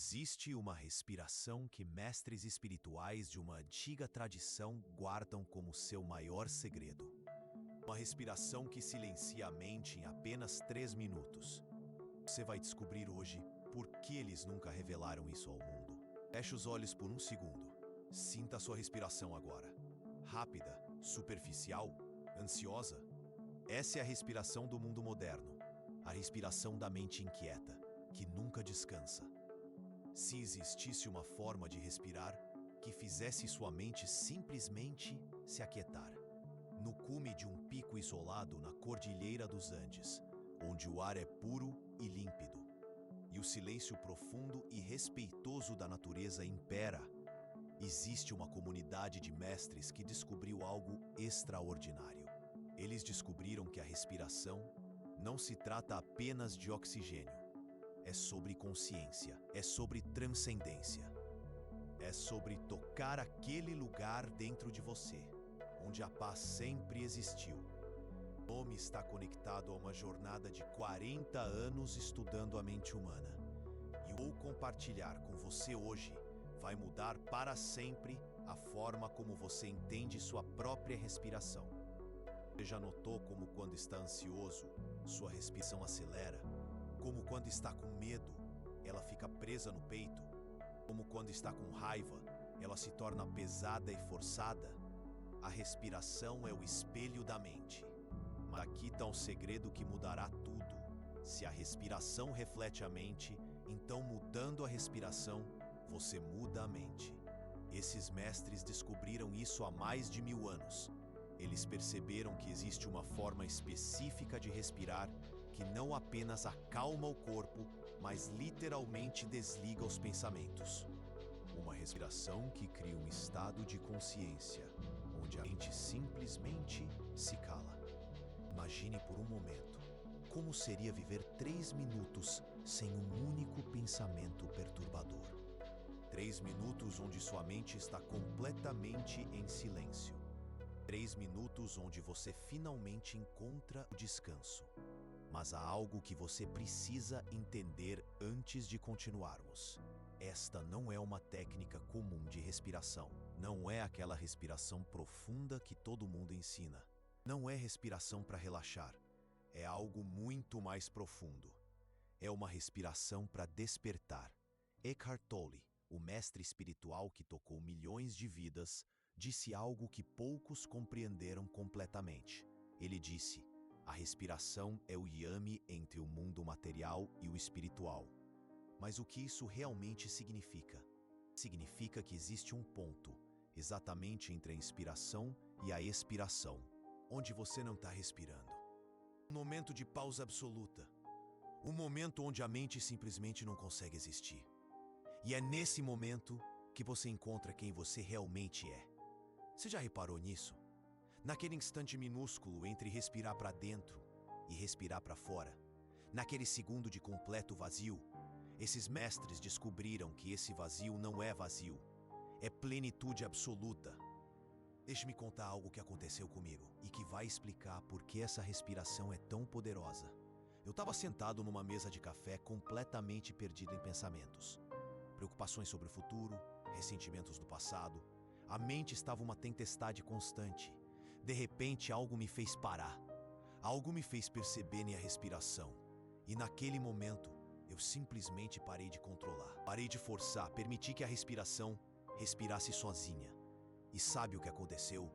Existe uma respiração que mestres espirituais de uma antiga tradição guardam como seu maior segredo. Uma respiração que silencia a mente em apenas 3 minutos. Você vai descobrir hoje por que eles nunca revelaram isso ao mundo. Feche os olhos por um segundo. Sinta a sua respiração agora. Rápida, superficial, ansiosa. Essa é a respiração do mundo moderno. A respiração da mente inquieta, que nunca descansa. Se existisse uma forma de respirar que fizesse sua mente simplesmente se aquietar. No cume de um pico isolado na Cordilheira dos Andes, onde o ar é puro e límpido, e o silêncio profundo e respeitoso da natureza impera, existe uma comunidade de mestres que descobriu algo extraordinário. Eles descobriram que a respiração não se trata apenas de oxigênio. É sobre consciência, é sobre transcendência. É sobre tocar aquele lugar dentro de você, onde a paz sempre existiu. O nome está conectado a uma jornada de 40 anos estudando a mente humana. E o compartilhar com você hoje vai mudar para sempre a forma como você entende sua própria respiração. Você já notou como quando está ansioso, sua respiração acelera? Como quando está com medo, ela fica presa no peito? Como quando está com raiva, ela se torna pesada e forçada? A respiração é o espelho da mente. Mas aqui está um segredo que mudará tudo. Se a respiração reflete a mente, então mudando a respiração, você muda a mente. Esses mestres descobriram isso há mais de 1000 anos. Eles perceberam que existe uma forma específica de respirar que não apenas acalma o corpo, mas literalmente desliga os pensamentos. Uma respiração que cria um estado de consciência, onde a mente simplesmente se cala. Imagine por um momento como seria viver 3 minutos sem um único pensamento perturbador. 3 minutos onde sua mente está completamente em silêncio. 3 minutos onde você finalmente encontra o descanso. Mas há algo que você precisa entender antes de continuarmos. Esta não é uma técnica comum de respiração. Não é aquela respiração profunda que todo mundo ensina. Não é respiração para relaxar. É algo muito mais profundo. É uma respiração para despertar. Eckhart Tolle, o mestre espiritual que tocou milhões de vidas, disse algo que poucos compreenderam completamente. Ele disse: a respiração é o yame entre o mundo material e o espiritual. Mas o que isso realmente significa? Significa que existe um ponto, exatamente entre a inspiração e a expiração, onde você não está respirando. Um momento de pausa absoluta. Um momento onde a mente simplesmente não consegue existir. E é nesse momento que você encontra quem você realmente é. Você já reparou nisso? Naquele instante minúsculo entre respirar para dentro e respirar para fora, naquele segundo de completo vazio, esses mestres descobriram que esse vazio não é vazio, é plenitude absoluta. Deixe-me contar algo que aconteceu comigo e que vai explicar por que essa respiração é tão poderosa. Eu estava sentado numa mesa de café completamente perdido em pensamentos. Preocupações sobre o futuro, ressentimentos do passado. A mente estava uma tempestade constante. De repente, algo me fez parar. Algo me fez perceber minha respiração. E naquele momento, eu simplesmente parei de controlar. Parei de forçar, permiti que a respiração respirasse sozinha. E sabe o que aconteceu?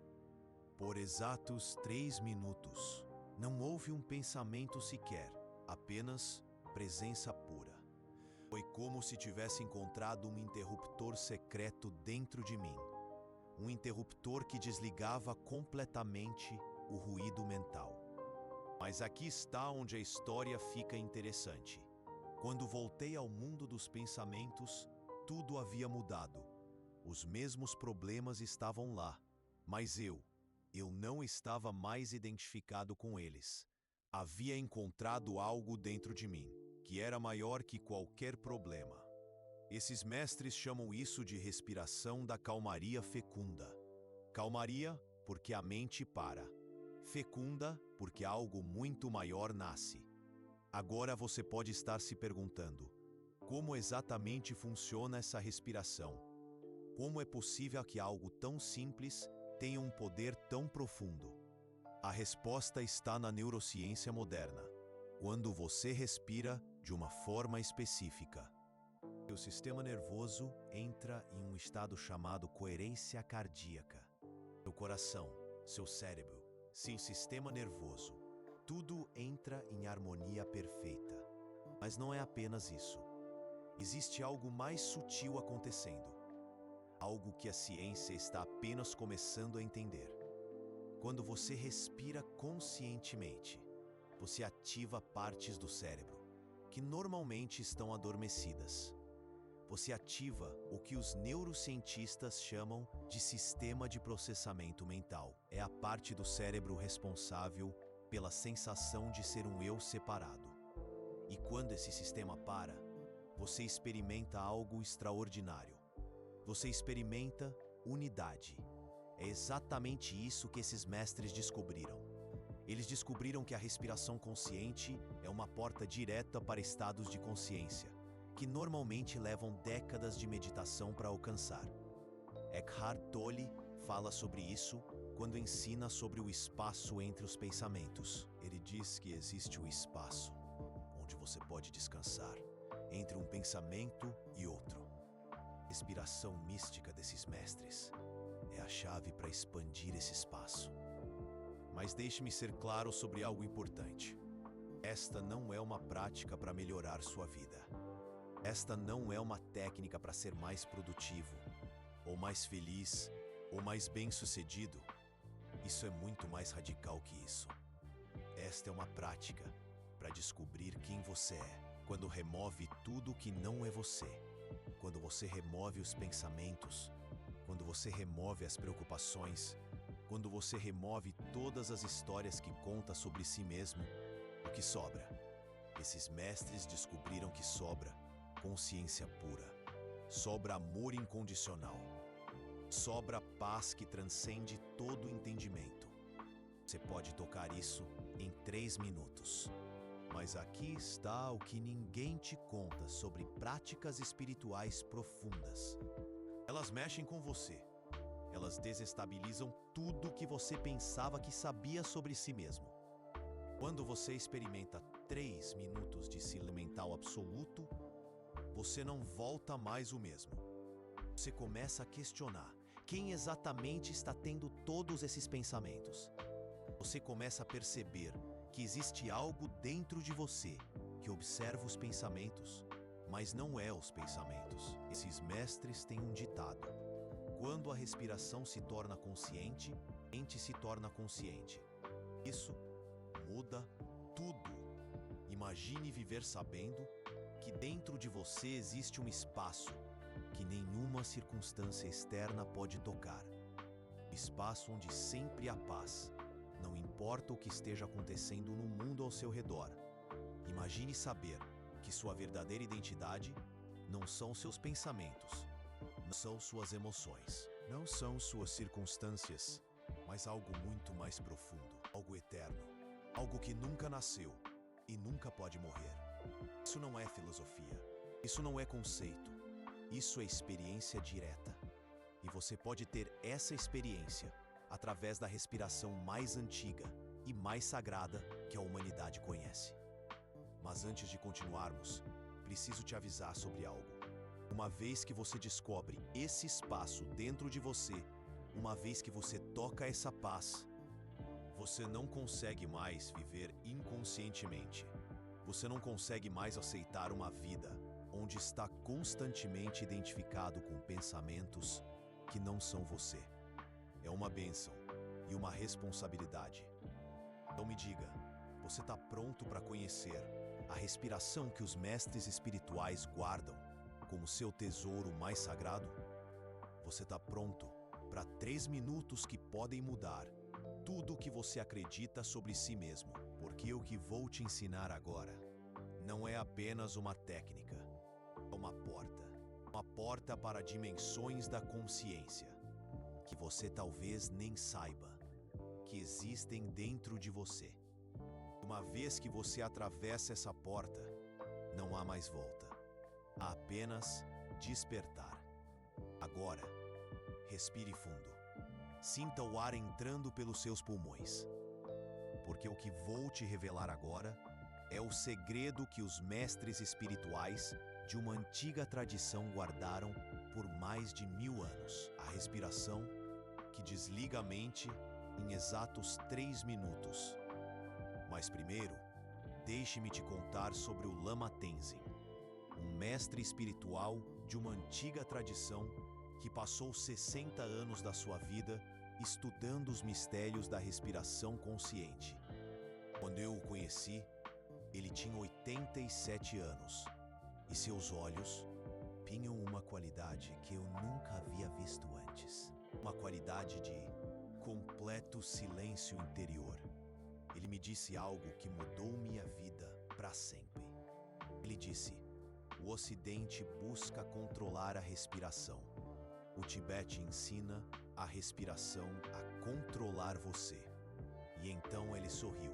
Por exatos 3 minutos, não houve um pensamento sequer, apenas presença pura. Foi como se tivesse encontrado um interruptor secreto dentro de mim. Um interruptor que desligava completamente o ruído mental. Mas aqui está onde a história fica interessante. Quando voltei ao mundo dos pensamentos, tudo havia mudado. Os mesmos problemas estavam lá, mas eu não estava mais identificado com eles. Havia encontrado algo dentro de mim, que era maior que qualquer problema. Esses mestres chamam isso de respiração da calmaria fecunda. Calmaria, porque a mente para. Fecunda, porque algo muito maior nasce. Agora você pode estar se perguntando: Como exatamente funciona essa respiração? Como é possível que algo tão simples tenha um poder tão profundo? A resposta está na neurociência moderna. Quando você respira de uma forma específica, seu sistema nervoso entra em um estado chamado coerência cardíaca. Seu coração, seu cérebro, seu sistema nervoso, tudo entra em harmonia perfeita. Mas não é apenas isso. Existe algo mais sutil acontecendo. Algo que a ciência está apenas começando a entender. Quando você respira conscientemente, você ativa partes do cérebro que normalmente estão adormecidas. Você ativa o que os neurocientistas chamam de sistema de processamento mental. É a parte do cérebro responsável pela sensação de ser um eu separado. E quando esse sistema para, você experimenta algo extraordinário. Você experimenta unidade. É exatamente isso que esses mestres descobriram. Eles descobriram que a respiração consciente é uma porta direta para estados de consciência, que normalmente levam décadas de meditação para alcançar. Eckhart Tolle fala sobre isso quando ensina sobre o espaço entre os pensamentos. Ele diz que existe o espaço onde você pode descansar entre um pensamento e outro. A respiração mística desses mestres é a chave para expandir esse espaço. Mas deixe-me ser claro sobre algo importante. Esta não é uma prática para melhorar sua vida. Esta não é uma técnica para ser mais produtivo, ou mais feliz, ou mais bem-sucedido. Isso é muito mais radical que isso. Esta é uma prática para descobrir quem você é. Quando remove tudo que não é você. Quando você remove os pensamentos. Quando você remove as preocupações. Quando você remove todas as histórias que conta sobre si mesmo, o que sobra? Esses mestres descobriram que sobra consciência pura, sobra amor incondicional, sobra paz que transcende todo entendimento. Você pode tocar isso em 3 minutos. Mas aqui está o que ninguém te conta sobre práticas espirituais profundas. Elas mexem com você. Elas desestabilizam tudo que você pensava que sabia sobre si mesmo. Quando você experimenta 3 minutos de silêncio mental absoluto, você não volta mais o mesmo. Você começa a questionar quem exatamente está tendo todos esses pensamentos. Você começa a perceber que existe algo dentro de você que observa os pensamentos, mas não é os pensamentos. Esses mestres têm um ditado: quando a respiração se torna consciente, a mente se torna consciente. Isso muda tudo. Imagine viver sabendo que dentro de você existe um espaço que nenhuma circunstância externa pode tocar. Um espaço onde sempre há paz, não importa o que esteja acontecendo no mundo ao seu redor. Imagine saber que sua verdadeira identidade não são seus pensamentos, não são suas emoções, não são suas circunstâncias, mas algo muito mais profundo, algo eterno, algo que nunca nasceu e nunca pode morrer. Isso não é filosofia, isso não é conceito, isso é experiência direta. E você pode ter essa experiência através da respiração mais antiga e mais sagrada que a humanidade conhece. Mas antes de continuarmos, preciso te avisar sobre algo. Uma vez que você descobre esse espaço dentro de você, uma vez que você toca essa paz, você não consegue mais viver inconscientemente. Você não consegue mais aceitar uma vida onde está constantemente identificado com pensamentos que não são você. É uma bênção e uma responsabilidade. Então me diga, você está pronto para conhecer a respiração que os mestres espirituais guardam como seu tesouro mais sagrado? Você está pronto para 3 minutos que podem mudar tudo o que você acredita sobre si mesmo? Porque o que vou te ensinar agora não é apenas uma técnica, é uma porta para dimensões da consciência que você talvez nem saiba que existem dentro de você. Uma vez que você atravessa essa porta, não há mais volta. a apenas despertar. Agora, respire fundo. Sinta o ar entrando pelos seus pulmões. Porque o que vou te revelar agora é o segredo que os mestres espirituais de uma antiga tradição guardaram por mais de 1000 anos. A respiração que desliga a mente em exatos 3 minutos. Mas primeiro, deixe-me te contar sobre o Lama Tenzin, um mestre espiritual de uma antiga tradição que passou 60 anos da sua vida estudando os mistérios da respiração consciente. Quando eu o conheci, ele tinha 87 anos e seus olhos tinham uma qualidade que eu nunca havia visto antes. Uma qualidade de completo silêncio interior. Ele me disse algo que mudou minha vida para sempre. Ele disse: o Ocidente busca controlar a respiração. O Tibete ensina a respiração a controlar você. E então ele sorriu,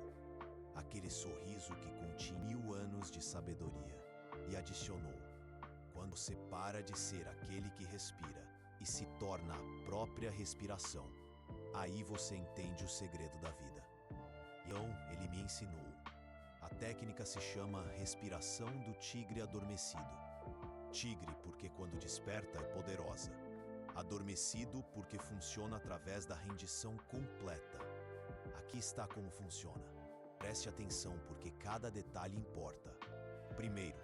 aquele sorriso que continha 1000 anos de sabedoria, e adicionou: quando você para de ser aquele que respira e se torna a própria respiração, aí você entende o segredo da vida. Então ele me ensinou. A técnica se chama respiração do tigre adormecido. Tigre porque quando desperta é poderosa. Adormecido porque funciona através da rendição completa. Aqui está como funciona. Preste atenção porque cada detalhe importa. Primeiro,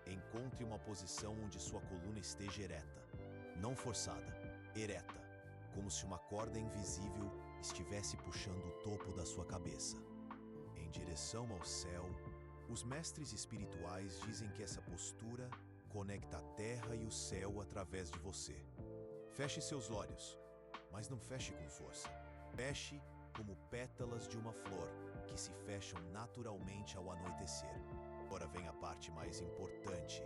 encontre uma posição onde sua coluna esteja ereta. Não forçada, ereta, como se uma corda invisível estivesse puxando o topo da sua cabeça. Em direção ao céu, os mestres espirituais dizem que essa postura conecta a terra e o céu através de você. Feche seus olhos, mas não feche com força. Feche como pétalas de uma flor que se fecham naturalmente ao anoitecer. Agora vem a parte mais importante.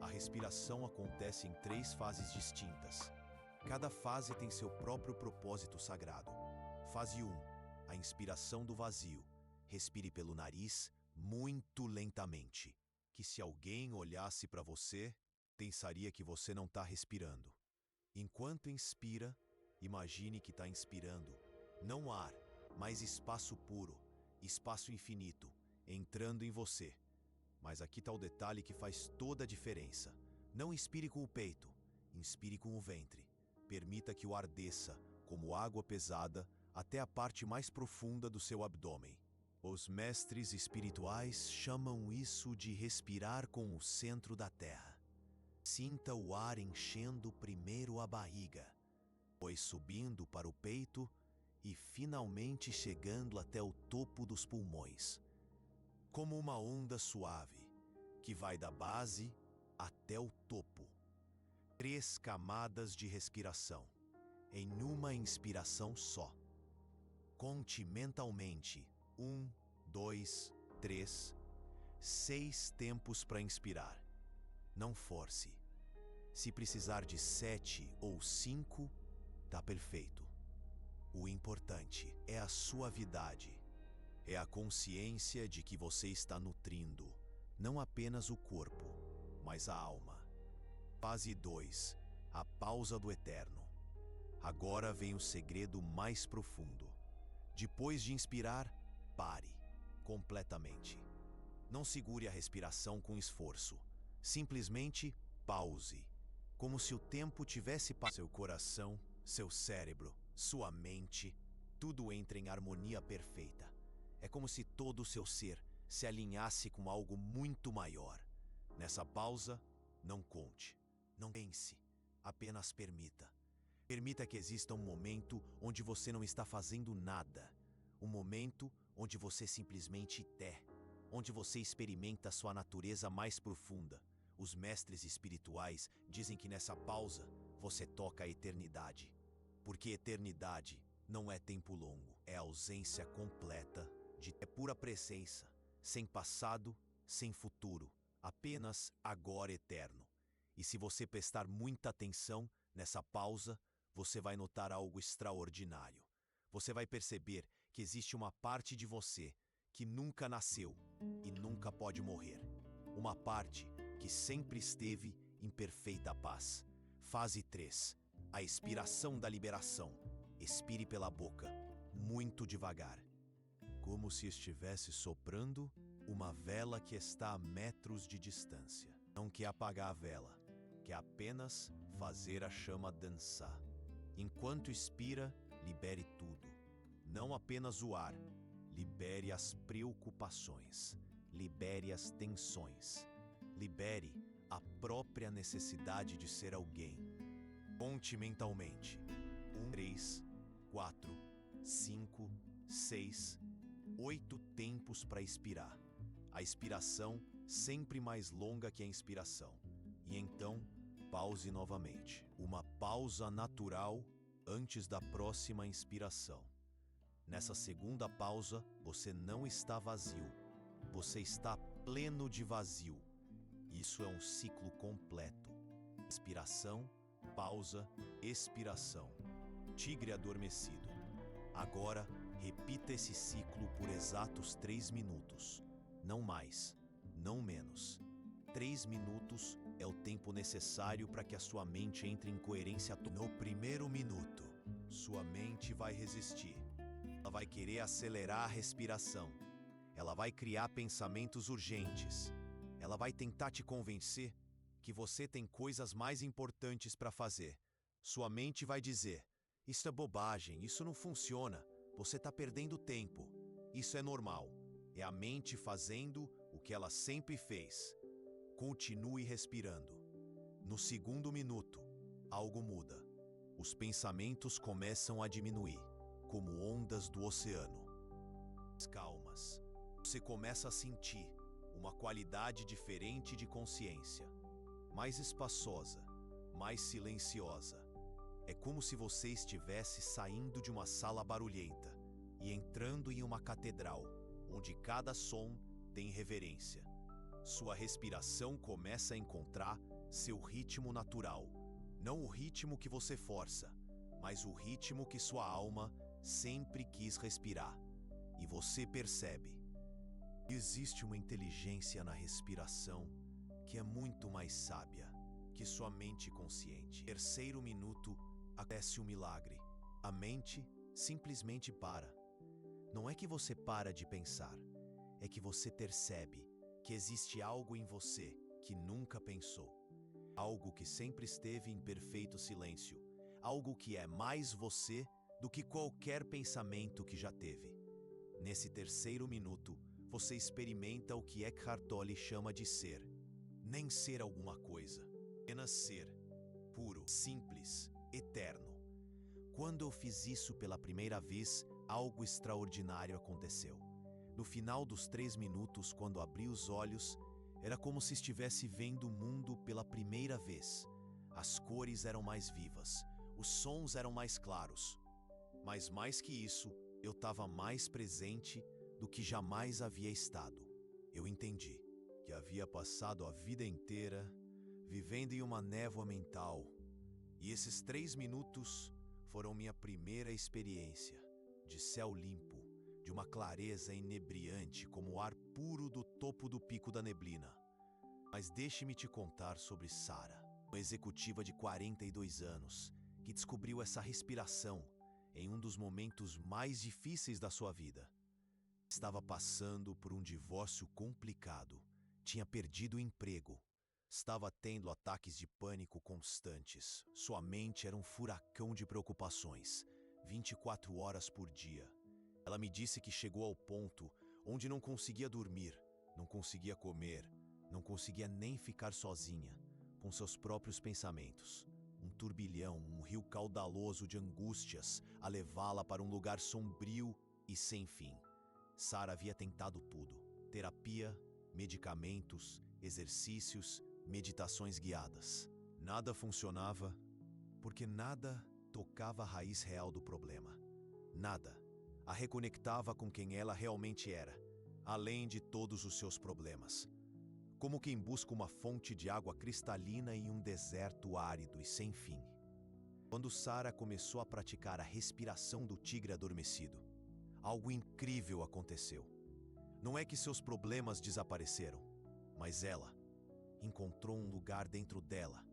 A respiração acontece em 3 fases distintas. Cada fase tem seu próprio propósito sagrado. Fase 1, a inspiração do vazio. Respire pelo nariz muito lentamente, que se alguém olhasse para você, pensaria que você não está respirando. Enquanto inspira, imagine que está inspirando, não ar, mas espaço puro, espaço infinito, entrando em você. Mas aqui está o detalhe que faz toda a diferença. Não inspire com o peito, inspire com o ventre. Permita que o ar desça, como água pesada, até a parte mais profunda do seu abdômen. Os mestres espirituais chamam isso de respirar com o centro da terra. Sinta o ar enchendo primeiro a barriga, depois subindo para o peito e finalmente chegando até o topo dos pulmões. Como uma onda suave, que vai da base até o topo. 3 camadas de respiração, em uma inspiração só. Conte mentalmente. 1, 2, 3, 6 tempos para inspirar. Não force. Se precisar de 7 ou 5, tá perfeito. O importante é a suavidade. É a consciência de que você está nutrindo, não apenas o corpo, mas a alma. Fase 2, a pausa do eterno. Agora vem o segredo mais profundo. Depois de inspirar, pare, completamente. Não segure a respiração com esforço. Simplesmente pause, como se o tempo tivesse passado. Seu coração, seu cérebro, sua mente, tudo entra em harmonia perfeita. É como se todo o seu ser se alinhasse com algo muito maior. Nessa pausa, não conte, não pense, apenas permita. Permita que exista um momento onde você não está fazendo nada. Um momento onde você simplesmente é, onde você experimenta sua natureza mais profunda. Os mestres espirituais dizem que nessa pausa você toca a eternidade. Porque eternidade não é tempo longo, é ausência completa, é pura presença, sem passado, sem futuro, apenas agora eterno. E se você prestar muita atenção nessa pausa, você vai notar algo extraordinário. Você vai perceber que existe uma parte de você que nunca nasceu e nunca pode morrer. Uma parte que sempre esteve em perfeita paz. Fase 3. A expiração da liberação. Expire pela boca, muito devagar. Como se estivesse soprando uma vela que está a metros de distância. Não quer apagar a vela, quer apenas fazer a chama dançar. Enquanto expira, libere tudo. Não apenas o ar. Libere as preocupações. Libere as tensões. Libere a própria necessidade de ser alguém. Conte mentalmente. 1, 3, 4, 5, 6, 8 tempos para expirar. A expiração sempre mais longa que a inspiração. E então, pause novamente. Uma pausa natural antes da próxima inspiração. Nessa segunda pausa, você não está vazio. Você está pleno de vazio. Isso é um ciclo completo. Inspiração, pausa, expiração. Tigre adormecido. Agora, repita esse ciclo por exatos 3 minutos. Não mais, não menos. 3 minutos é o tempo necessário para que a sua mente entre em coerência. No primeiro minuto, sua mente vai resistir. Ela vai querer acelerar a respiração. Ela vai criar pensamentos urgentes. Ela vai tentar te convencer que você tem coisas mais importantes para fazer. Sua mente vai dizer: isso é bobagem, isso não funciona, você está perdendo tempo. Isso é normal. É a mente fazendo o que ela sempre fez. Continue respirando. No segundo minuto, algo muda. Os pensamentos começam a diminuir, como ondas do oceano. Calmas. Você começa a sentir uma qualidade diferente de consciência. Mais espaçosa, mais silenciosa. É como se você estivesse saindo de uma sala barulhenta e entrando em uma catedral, onde cada som tem reverência. Sua respiração começa a encontrar seu ritmo natural. Não o ritmo que você força, mas o ritmo que sua alma sempre quis respirar. E você percebe. Existe uma inteligência na respiração que é muito mais sábia que sua mente consciente. Terceiro minuto, acontece um milagre. A mente simplesmente para. Não é que você para de pensar, é que você percebe que existe algo em você que nunca pensou. Algo que sempre esteve em perfeito silêncio. Algo que é mais você do que qualquer pensamento que já teve. Nesse terceiro minuto, você experimenta o que Eckhart Tolle chama de ser. Nem ser alguma coisa, apenas ser. Puro, simples, eterno. Quando eu fiz isso pela primeira vez, algo extraordinário aconteceu. No final dos 3 minutos, quando abri os olhos, era como se estivesse vendo o mundo pela primeira vez. As cores eram mais vivas, os sons eram mais claros. Mas mais que isso, eu estava mais presente do que jamais havia estado. Eu entendi que havia passado a vida inteira vivendo em uma névoa mental. E esses 3 minutos foram minha primeira experiência de céu limpo, de uma clareza inebriante como o ar puro do topo do pico da neblina. Mas deixe-me te contar sobre Sarah, uma executiva de 42 anos, que descobriu essa respiração em um dos momentos mais difíceis da sua vida. Estava passando por um divórcio complicado, tinha perdido o emprego, estava tendo ataques de pânico constantes, sua mente era um furacão de preocupações, 24 horas por dia. Ela me disse que chegou ao ponto onde não conseguia dormir, não conseguia comer, não conseguia nem ficar sozinha, com seus próprios pensamentos. Um turbilhão, um rio caudaloso de angústias a levá-la para um lugar sombrio e sem fim. Sarah havia tentado tudo: terapia, medicamentos, exercícios, meditações guiadas. Nada funcionava, porque nada tocava a raiz real do problema. Nada a reconectava com quem ela realmente era, além de todos os seus problemas. Como quem busca uma fonte de água cristalina em um deserto árido e sem fim. Quando Sarah começou a praticar a respiração do tigre adormecido, algo incrível aconteceu. Não é que seus problemas desapareceram, mas ela, encontrou um lugar dentro dela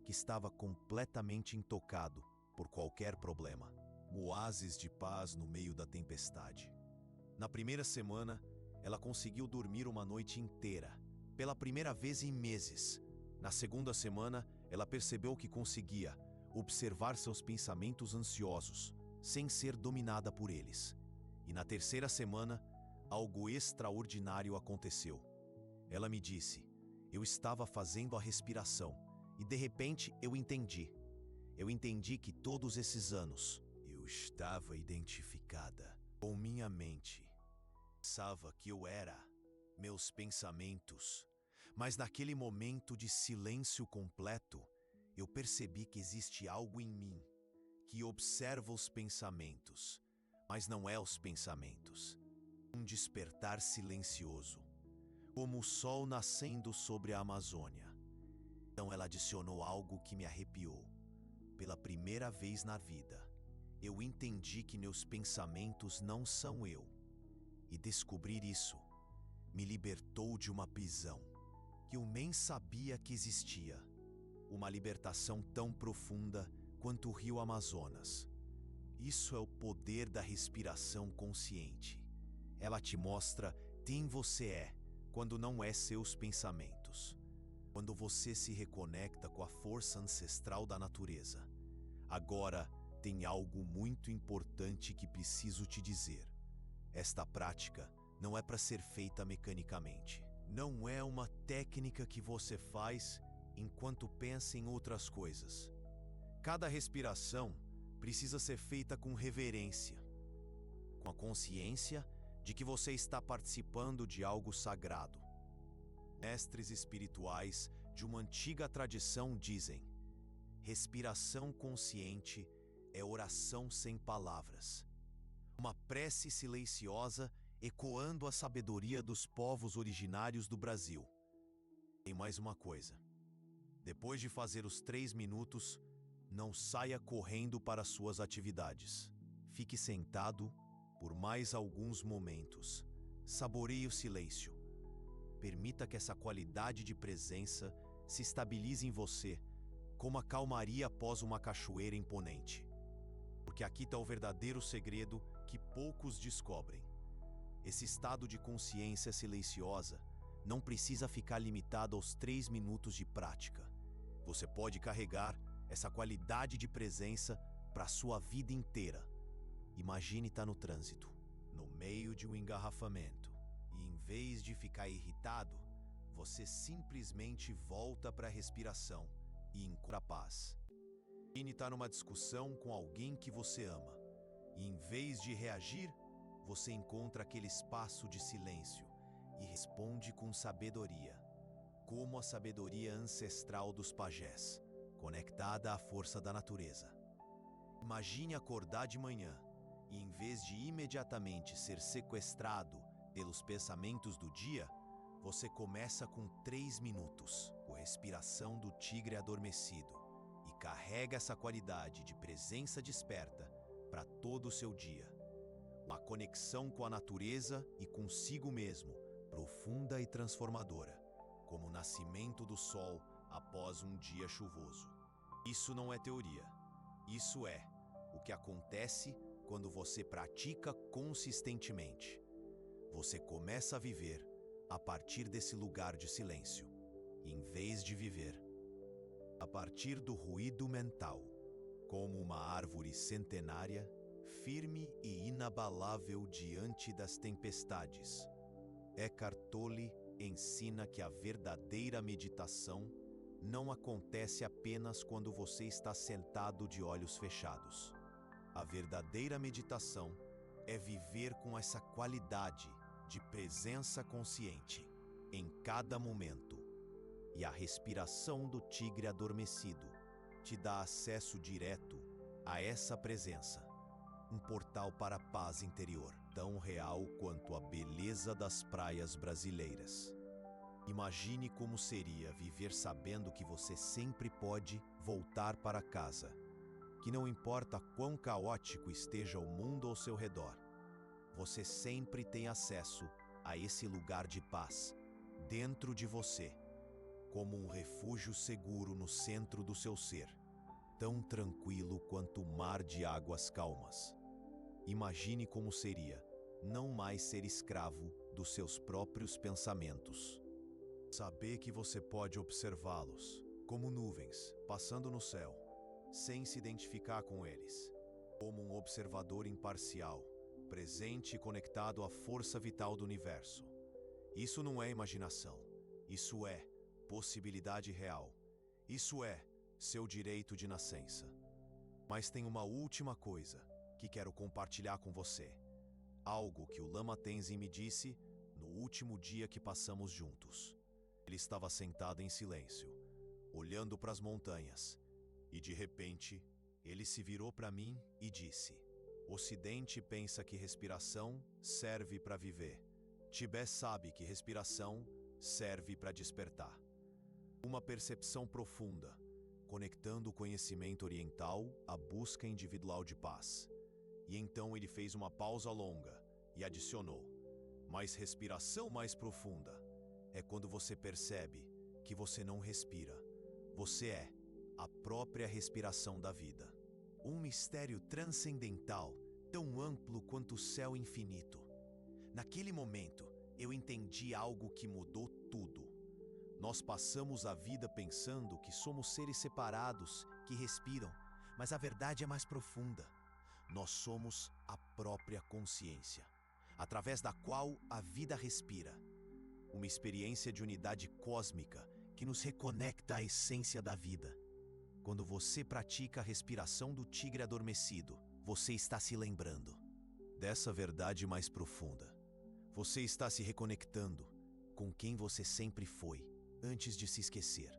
que estava completamente intocado por qualquer problema. Um oásis de paz no meio da tempestade. Na primeira semana, ela conseguiu dormir uma noite inteira, pela primeira vez em meses. Na segunda semana, ela percebeu que conseguia observar seus pensamentos ansiosos, sem ser dominada por eles. E na terceira semana, algo extraordinário aconteceu. Ela me disse: eu estava fazendo a respiração e de repente eu entendi. Eu entendi que todos esses anos eu estava identificada com minha mente. Pensava que eu era meus pensamentos, mas naquele momento de silêncio completo, eu percebi que existe algo em mim que observa os pensamentos, mas não é os pensamentos. Um despertar silencioso, como o sol nascendo sobre a Amazônia. Então ela adicionou algo que me arrepiou. Pela primeira vez na vida, eu entendi que meus pensamentos não são eu. E descobrir isso me libertou de uma prisão que eu nem sabia que existia. Uma libertação tão profunda quanto o rio Amazonas. Isso é o poder da respiração consciente. Ela te mostra quem você é quando não é seus pensamentos. Quando você se reconecta com a força ancestral da natureza. Agora, tem algo muito importante que preciso te dizer. Esta prática não é para ser feita mecanicamente. Não é uma técnica que você faz enquanto pensa em outras coisas. Cada respiração precisa ser feita com reverência, com a consciência de que você está participando de algo sagrado. Mestres espirituais de uma antiga tradição dizem: respiração consciente é oração sem palavras. Uma prece silenciosa ecoando a sabedoria dos povos originários do Brasil. Tem mais uma coisa. Depois de fazer os 3 minutos, não saia correndo para suas atividades. Fique sentado por mais alguns momentos. Saboreie o silêncio. Permita que essa qualidade de presença se estabilize em você, como a calmaria após uma cachoeira imponente. Porque aqui está o verdadeiro segredo que poucos descobrem. Esse estado de consciência silenciosa não precisa ficar limitado aos 3 minutos de prática. Você pode carregar essa qualidade de presença para a sua vida inteira. Imagine estar no trânsito, no meio de um engarrafamento, e em vez de ficar irritado, você simplesmente volta para a respiração e encontra a paz. Imagine estar numa discussão com alguém que você ama, e em vez de reagir, você encontra aquele espaço de silêncio e responde com sabedoria, como a sabedoria ancestral dos pajés, conectada à força da natureza. Imagine acordar de manhã e, em vez de imediatamente ser sequestrado pelos pensamentos do dia, você começa com 3 minutos, com a respiração do tigre adormecido, e carrega essa qualidade de presença desperta para todo o seu dia. Uma conexão com a natureza e consigo mesmo, profunda e transformadora, como o nascimento do sol após um dia chuvoso. Isso não é teoria. Isso é o que acontece quando você pratica consistentemente. Você começa a viver a partir desse lugar de silêncio, em vez de viver a partir do ruído mental, como uma árvore centenária, firme e inabalável diante das tempestades. Eckhart Tolle ensina que a verdadeira meditação não acontece apenas quando você está sentado de olhos fechados. A verdadeira meditação é viver com essa qualidade de presença consciente em cada momento. E a respiração do tigre adormecido te dá acesso direto a essa presença. Um portal para a paz interior, tão real quanto a beleza das praias brasileiras. Imagine como seria viver sabendo que você sempre pode voltar para casa, que não importa quão caótico esteja o mundo ao seu redor, você sempre tem acesso a esse lugar de paz dentro de você. como um refúgio seguro no centro do seu ser, tão tranquilo quanto o mar de águas calmas. Imagine como seria não mais ser escravo dos seus próprios pensamentos. Saber que você pode observá-los, como nuvens passando no céu, sem se identificar com eles, como um observador imparcial, presente e conectado à força vital do universo. Isso não é imaginação, isso é possibilidade real. Isso é seu direito de nascença. Mas tem uma última coisa que quero compartilhar com você. Algo que o Lama Tenzin me disse no último dia que passamos juntos. Ele estava sentado em silêncio, olhando para as montanhas, e de repente, ele se virou para mim e disse: Ocidente pensa que respiração serve para viver. Tibete sabe que respiração serve para despertar. Uma percepção profunda, conectando o conhecimento oriental à busca individual de paz. E então ele fez uma pausa longa e adicionou: mas respiração mais profunda é quando você percebe que você não respira. Você é a própria respiração da vida. Um mistério transcendental, tão amplo quanto o céu infinito. Naquele momento, eu entendi algo que mudou tudo. Nós passamos a vida pensando que somos seres separados, que respiram, mas a verdade é mais profunda. Nós somos a própria consciência, através da qual a vida respira. Uma experiência de unidade cósmica que nos reconecta à essência da vida. Quando você pratica a respiração do tigre adormecido, você está se lembrando dessa verdade mais profunda. Você está se reconectando com quem você sempre foi, antes de se esquecer.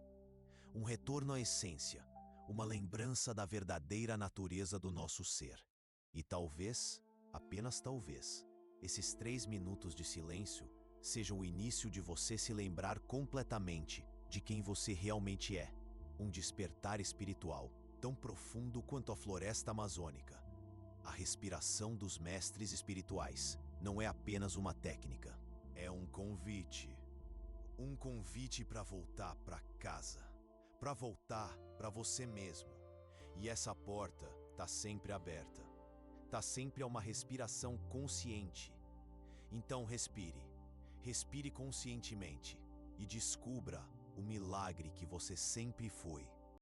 Um retorno à essência, uma lembrança da verdadeira natureza do nosso ser. E talvez, apenas talvez, esses 3 minutos de silêncio sejam o início de você se lembrar completamente de quem você realmente é. Um despertar espiritual tão profundo quanto a floresta amazônica. A respiração dos mestres espirituais não é apenas uma técnica, é um convite. Um convite para voltar para casa, para voltar para você mesmo. E essa porta está sempre aberta. Está sempre a uma respiração consciente. Então respire. Respire conscientemente e descubra o milagre que você sempre foi.